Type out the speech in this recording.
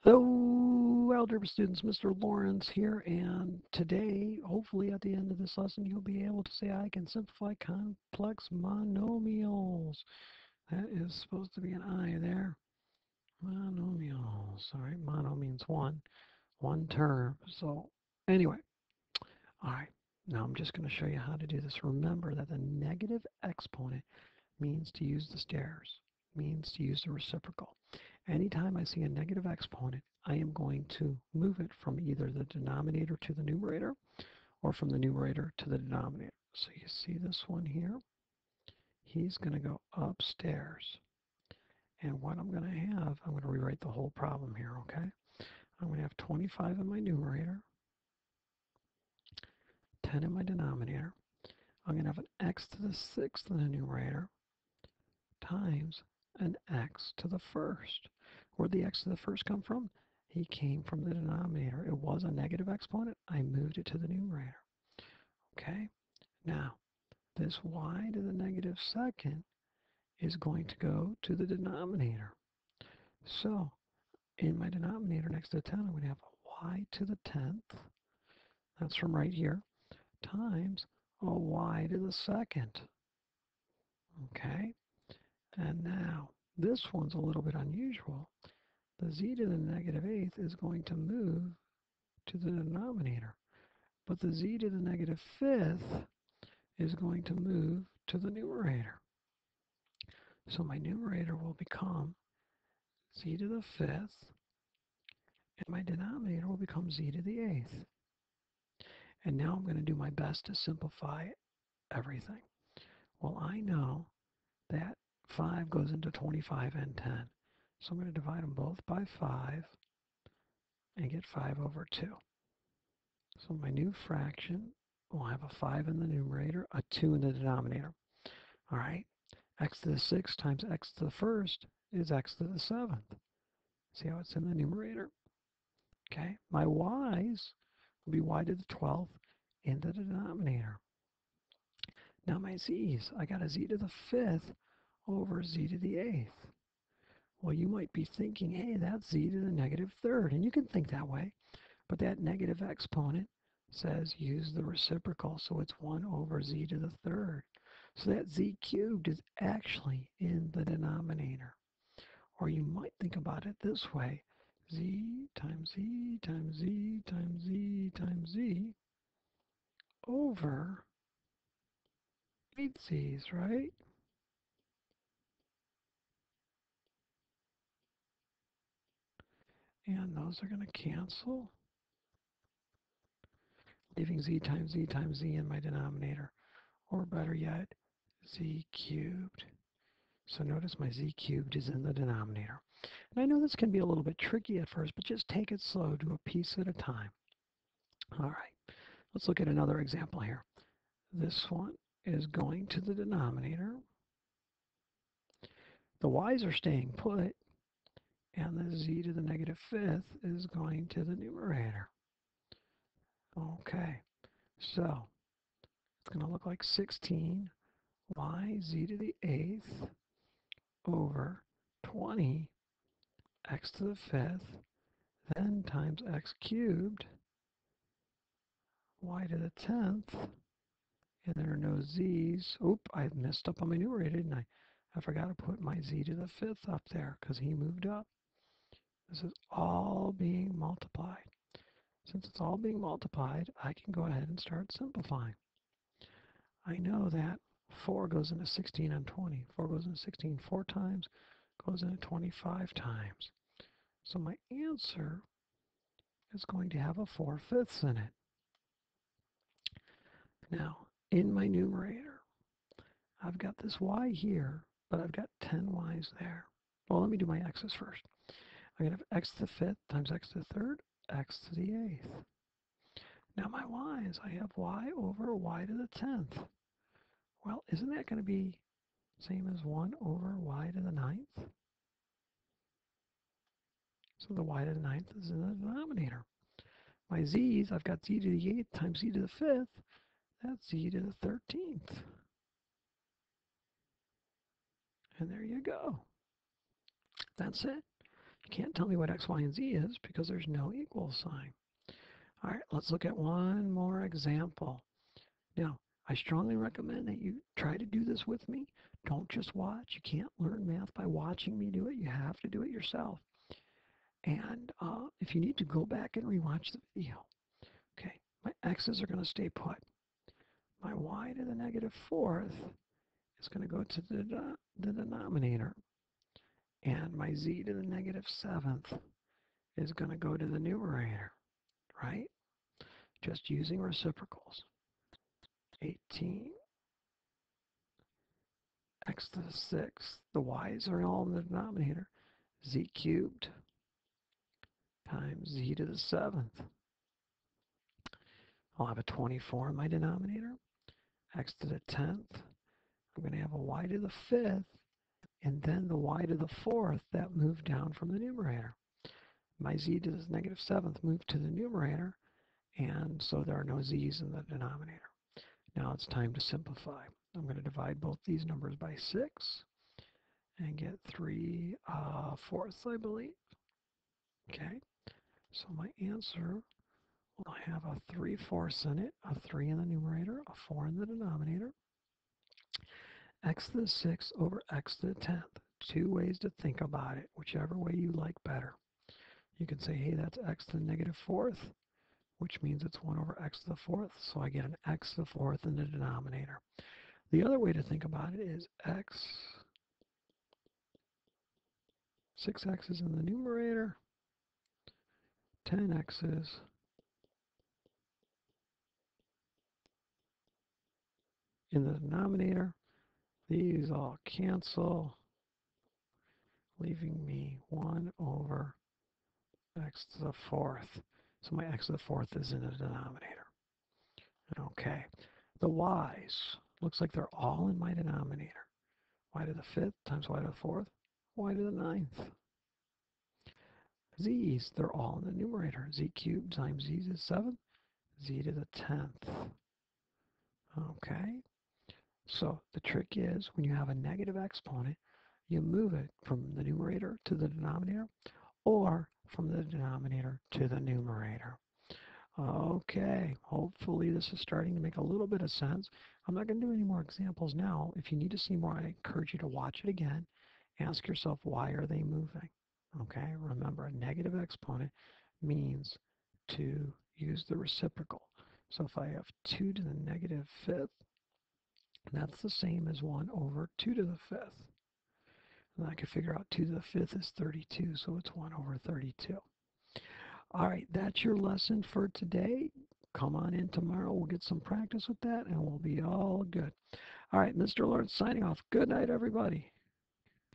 Hello, algebra students. Mr. Lawrence here, and today, hopefully at the end of this lesson, you'll be able to say I can simplify complex monomials. That is supposed to be an I there. Monomials. All right, mono means one term. So anyway, all right, now I'm just going to show you how to do this. Remember that the negative exponent means to use the stairs, means to use the reciprocal. Anytime I see a negative exponent, I am going to move it from either the denominator to the numerator or from the numerator to the denominator. So you see this one here? He's going to go upstairs. And what I'm going to have, I'm going to rewrite the whole problem here, okay? I'm going to have 25 in my numerator, 10 in my denominator. I'm going to have an x to the sixth in the numerator times an x to the first. Where'd the x to the first come from? He came from the denominator. It was a negative exponent. I moved it to the numerator. Okay? Now, this y to the negative second is going to go to the denominator. So, in my denominator next to the 10, I'm going to have a y to the 10th. That's from right here. Times a y to the second. Okay? And now, this one's a little bit unusual. The z to the negative eighth is going to move to the denominator, but the z to the negative fifth is going to move to the numerator. So my numerator will become z to the fifth, and my denominator will become z to the eighth. And now I'm going to do my best to simplify everything. Well, I know that 5 goes into 25 and 10. So I'm going to divide them both by 5 and get 5 over 2. So my new fraction will have a 5 in the numerator, a 2 in the denominator. All right, x to the 6th times x to the 1st is x to the 7th. See how it's in the numerator? Okay, my y's will be y to the 12th in the denominator. Now my z's, I got a z to the 5th over z to the 8th. Well, you might be thinking, hey, that's z to the negative 3rd, and you can think that way. But that negative exponent says use the reciprocal, so it's 1 over z to the 3rd. So that z cubed is actually in the denominator. Or you might think about it this way. Z times z times z times z times z over 8z's, right? And those are going to cancel, leaving z times z times z in my denominator. Or better yet, z cubed. So notice my z cubed is in the denominator. And I know this can be a little bit tricky at first, but just take it slow, do a piece at a time. All right, let's look at another example here. This one is going to the denominator. The y's are staying put, and the z to the negative 5th is going to the numerator. Okay, so it's going to look like 16 y z to the 8th over 20 x to the 5th, then times x cubed, y to the 10th, and there are no z's. Oop, I messed up on my numerator, didn't I? I forgot to put my z to the 5th up there because he moved up. This is all being multiplied. Since it's all being multiplied, I can go ahead and start simplifying. I know that 4 goes into 16 and 20. 4 goes into 16 4 times, goes into 25 times. So my answer is going to have a 4/5 in it. Now, in my numerator, I've got this y here, but I've got 10 y's there. Well, let me do my x's first. I'm going to have x to the 5th times x to the 3rd, x to the 8th. Now my y's, I have y over y to the 10th. Well, isn't that going to be same as 1 over y to the 9th? So the y to the 9th is in the denominator. My z's, I've got z to the 8th times z to the 5th. That's z to the 13th. And there you go. That's it. You can't tell me what x, y, and z is because there's no equal sign. All right, let's look at one more example. Now, I strongly recommend that you try to do this with me. Don't just watch. You can't learn math by watching me do it. You have to do it yourself. And if you need to, go back and rewatch the video. Okay, my x's are going to stay put. My y to the negative fourth is going to go to the denominator. And my z to the negative seventh is going to go to the numerator, right? Just using reciprocals. 18 x to the sixth. The y's are all in the denominator. Z cubed times z to the seventh. I'll have a 24 in my denominator. X to the 10th. I'm going to have a y to the fifth. And then the y to the fourth that moved down from the numerator. My z to the negative seventh moved to the numerator. And so there are no z's in the denominator. Now it's time to simplify. I'm going to divide both these numbers by 6 and get 3/4, I believe. Okay, so my answer will have a 3/4 in it, a 3 in the numerator, a 4 in the denominator. X to the 6th over x to the 10th. Two ways to think about it, whichever way you like better. You can say, hey, that's x to the negative fourth, which means it's 1 over x to the fourth, so I get an x to the fourth in the denominator. The other way to think about it is 6x's in the numerator, 10x's in the denominator. These all cancel, leaving me 1 over x to the fourth. So my x to the fourth is in the denominator. Okay, the y's, looks like they're all in my denominator. Y to the fifth times y to the fourth, y to the ninth. Z's, they're all in the numerator. Z cubed times z to the seventh, z to the 10th. Okay, so the trick is when you have a negative exponent, you move it from the numerator to the denominator or from the denominator to the numerator. Okay, hopefully this is starting to make a little bit of sense. I'm not going to do any more examples now. If you need to see more, I encourage you to watch it again. Ask yourself, why are they moving? Okay, remember, a negative exponent means to use the reciprocal. So if I have 2 to the negative fifth, that's the same as 1 over 2 to the fifth. And I can figure out 2 to the fifth is 32, so it's 1 over 32. All right, that's your lesson for today. Come on in tomorrow. We'll get some practice with that, and we'll be all good. All right, Mr. Lawrence signing off. Good night, everybody.